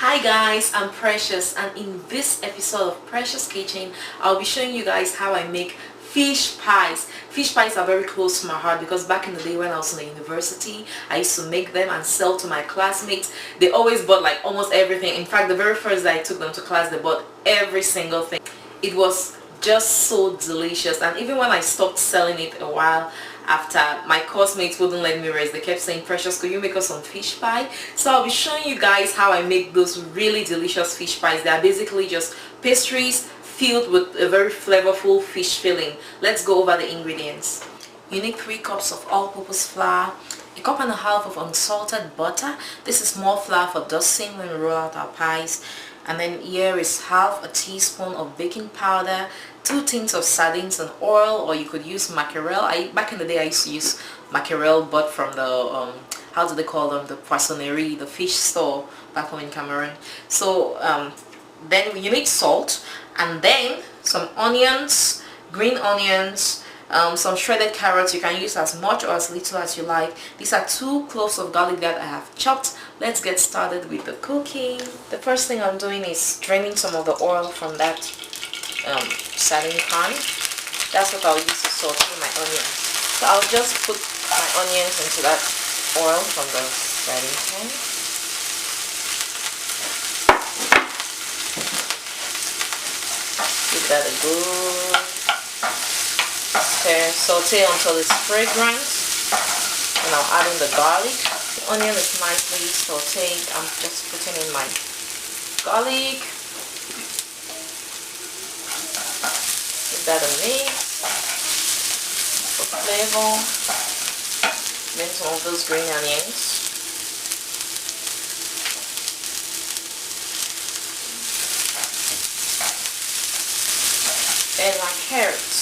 Hi guys, I'm Precious, and in this episode of Precious Kitchen I'll be showing you guys how I make fish pies. Fish pies are very close to my heart because back in the day when I was in the university I used to make them and sell to my classmates. They always bought like almost everything. In fact, the very first day I took them to class they bought every single thing. It was just so delicious, and even when I stopped selling it a while after, my classmates wouldn't let me rest. They kept saying, Precious, could you make us some fish pie? So I'll be showing you guys how I make those really delicious fish pies. They are basically just pastries filled with a very flavorful fish filling. Let's go over the ingredients. You need 3 cups of all-purpose flour, a cup and a half of unsalted butter. This is more flour for dusting when we roll out our pies. And then here is half a teaspoon of baking powder, 2 tins of sardines and oil, or you could use mackerel. Back in the day I used to use mackerel, but from the how do they call them, the poissonnerie, the fish store back home in Cameroon. So then you need salt, and then some onions, green onions, some shredded carrots. You can use as much or as little as you like. These are 2 cloves of garlic that I have chopped. Let's get started with the cooking. The first thing I'm doing is draining some of the oil from that sardine pan. That's what I'll use to saute my onions. So I'll just put my onions into that oil from the sardine pan. Give that a good stir, saute until it's fragrant, and I'll add in the garlic. The onion is nicely sauteed. I'm just putting in my garlic. Give that a mix for flavor. Then some of those green onions. And my carrots.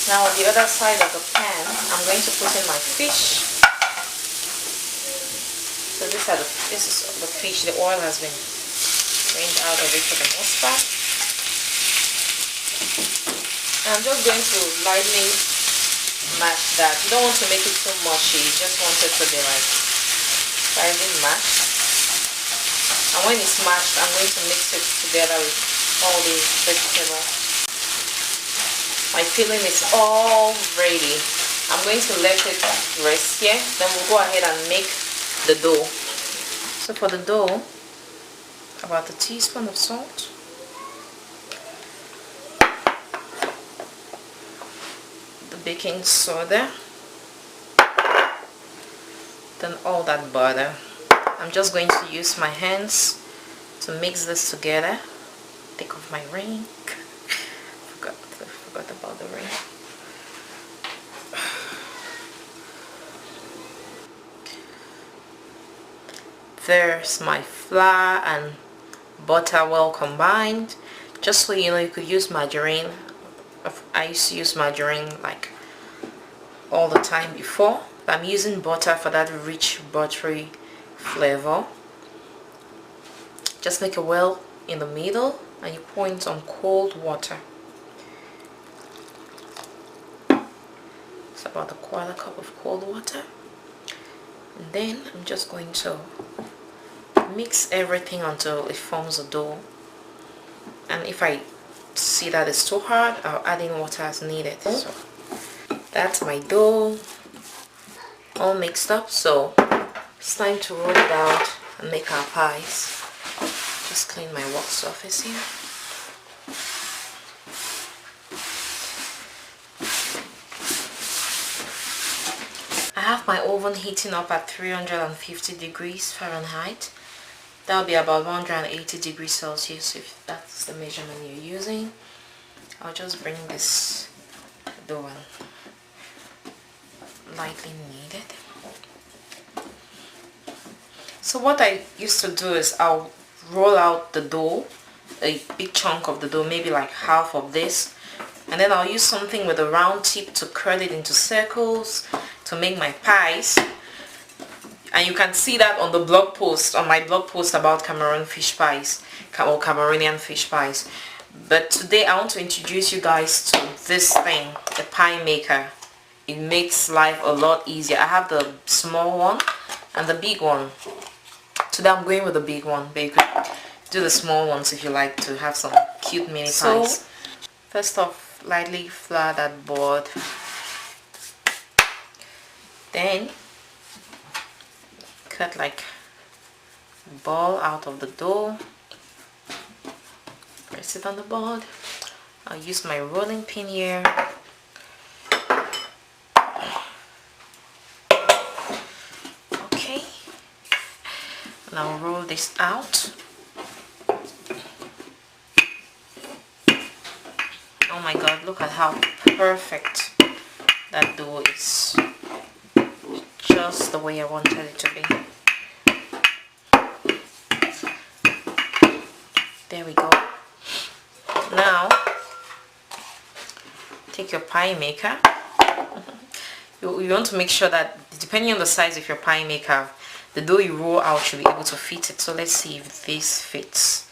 Now on the other side of the pan, I'm going to put in my fish. So this is the fish. The oil has been drained out of it for the most part. And I'm just going to lightly mash that. You don't want to make it too mushy. You just want it to be like slightly mashed. And when it's mashed, I'm going to mix it together with all the vegetables. My filling is all ready. I'm going to let it rest here. Then we'll go ahead and make the dough. So for the dough, about a teaspoon of salt, the baking soda, then all that butter. I'm just going to use my hands to mix this together. Take off my ring. Forgot about the ring. There's my flour and butter well combined. Just so you know, you could use margarine. I used to use margarine like all the time before. I'm using butter for that rich buttery flavor. Just make a well in the middle and you pour in some cold water. It's about a 1/4 cup of cold water. And then I'm just going to mix everything until it forms a dough. And if I see that it's too hard, I'll add in water as needed. So that's my dough all mixed up. So it's time to roll it out and make our pies. Just clean my work surface here. I have my oven heating up at 350 degrees Fahrenheit. That'll be about 180 degrees Celsius if that's the measurement you're using. I'll just bring this dough lightly knead it. So what I used to do is I'll roll out the dough, a big chunk of the dough, maybe like half of this, and then I'll use something with a round tip to curl it into circles to make my pies. And you can see that on the blog post, on my blog post about Cameroon fish pies or Cameroonian fish pies. But today I want to introduce you guys to this thing, the pie maker. It makes life a lot easier. I have the small one and the big one. Today I'm going with the big one, but you could do the small ones if you like to have some cute mini pies. So first off, lightly flour that board. Then cut like a ball out of the dough. Press it on the board. I'll use my rolling pin here. Okay. And I'll roll this out. Oh my god, look at how perfect that dough is. Just the way I wanted it to be. There we go. Now take your pie maker. You want to make sure that depending on the size of your pie maker, the dough you roll out should be able to fit it. So let's see if this fits.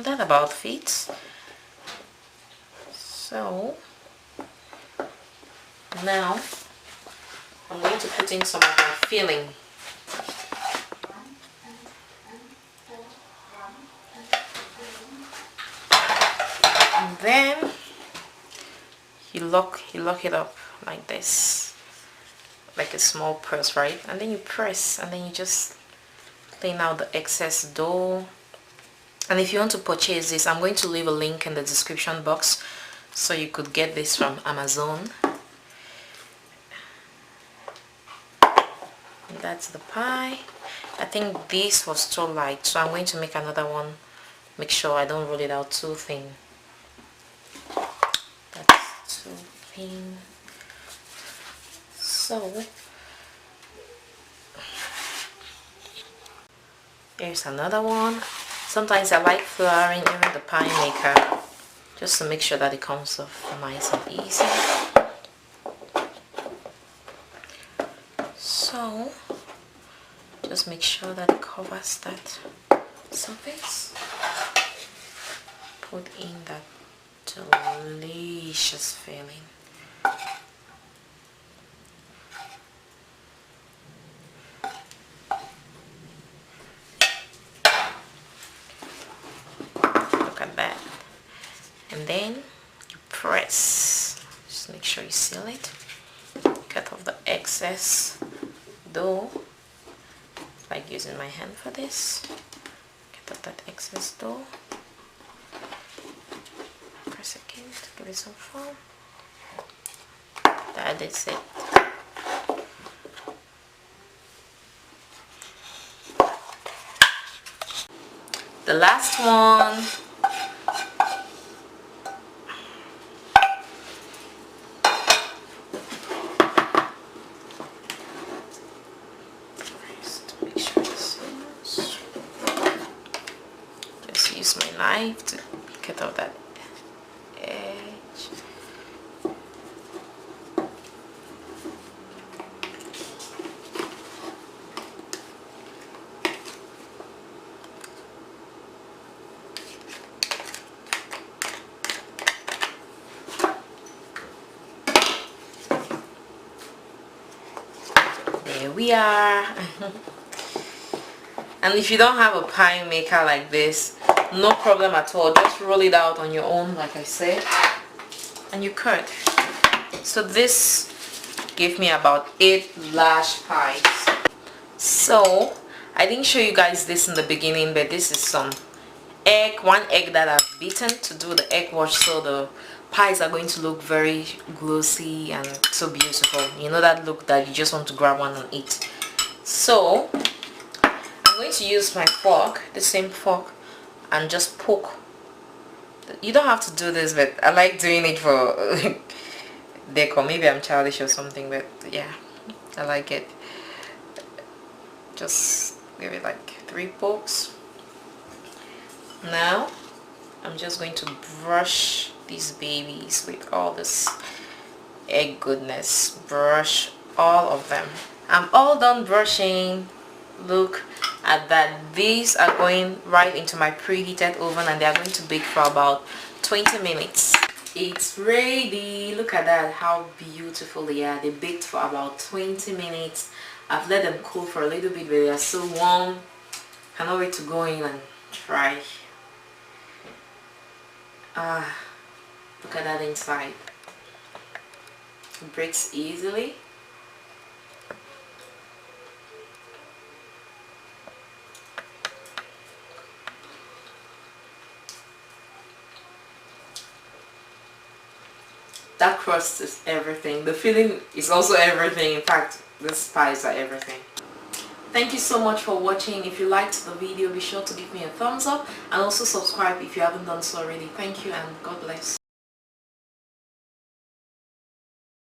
That about fits. So now I'm going to put in some of my filling. And then you lock it up like this, like a small purse, right? And then you press, and then you just clean out the excess dough. And if you want to purchase this, I'm going to leave a link in the description box so you could get this from Amazon. And that's the pie. I think this was too light, so I'm going to make another one. Make sure I don't roll it out too thin. That's too thin. So here's another one. Sometimes I like flouring even the pie maker just to make sure that it comes off nice and easy. So just make sure that it covers that surface. Put in that delicious filling. Look at that. And then you press. Just make sure you seal it. Cut off the excess dough, like using my hand for this. Cut off that excess dough. Press again to give it some form. That is it. The last one. Use my knife to cut out that edge. There we are. And if you don't have a pie maker like this, no problem at all, just roll it out on your own like I said, and you cut. So this gave me about 8 large pies. So I didn't show you guys this in the beginning, but this is some egg, 1 egg that I've beaten to do the egg wash, so the pies are going to look very glossy and so beautiful. You know that look that you just want to grab one and eat. So I'm going to use my fork, the same fork, and just poke. You don't have to do this, but I like doing it for decor. Maybe I'm childish or something, but yeah, I like it. Just give it like 3 pokes. Now I'm just going to brush these babies with all this egg goodness. Brush all of them. I'm all done brushing. Look at that. These are going right into my preheated oven and they are going to bake for about 20 minutes. It's ready. Look at that, how beautiful they are. They baked for about 20 minutes. I've let them cool for a little bit, but they are so warm. Cannot wait to go in and try. Look at that inside. It breaks easily. That crust is everything. The filling is also everything. In fact, these pies are everything. Thank you so much for watching. If you liked the video, be sure to give me a thumbs up and also subscribe if you haven't done so already. Thank you and God bless.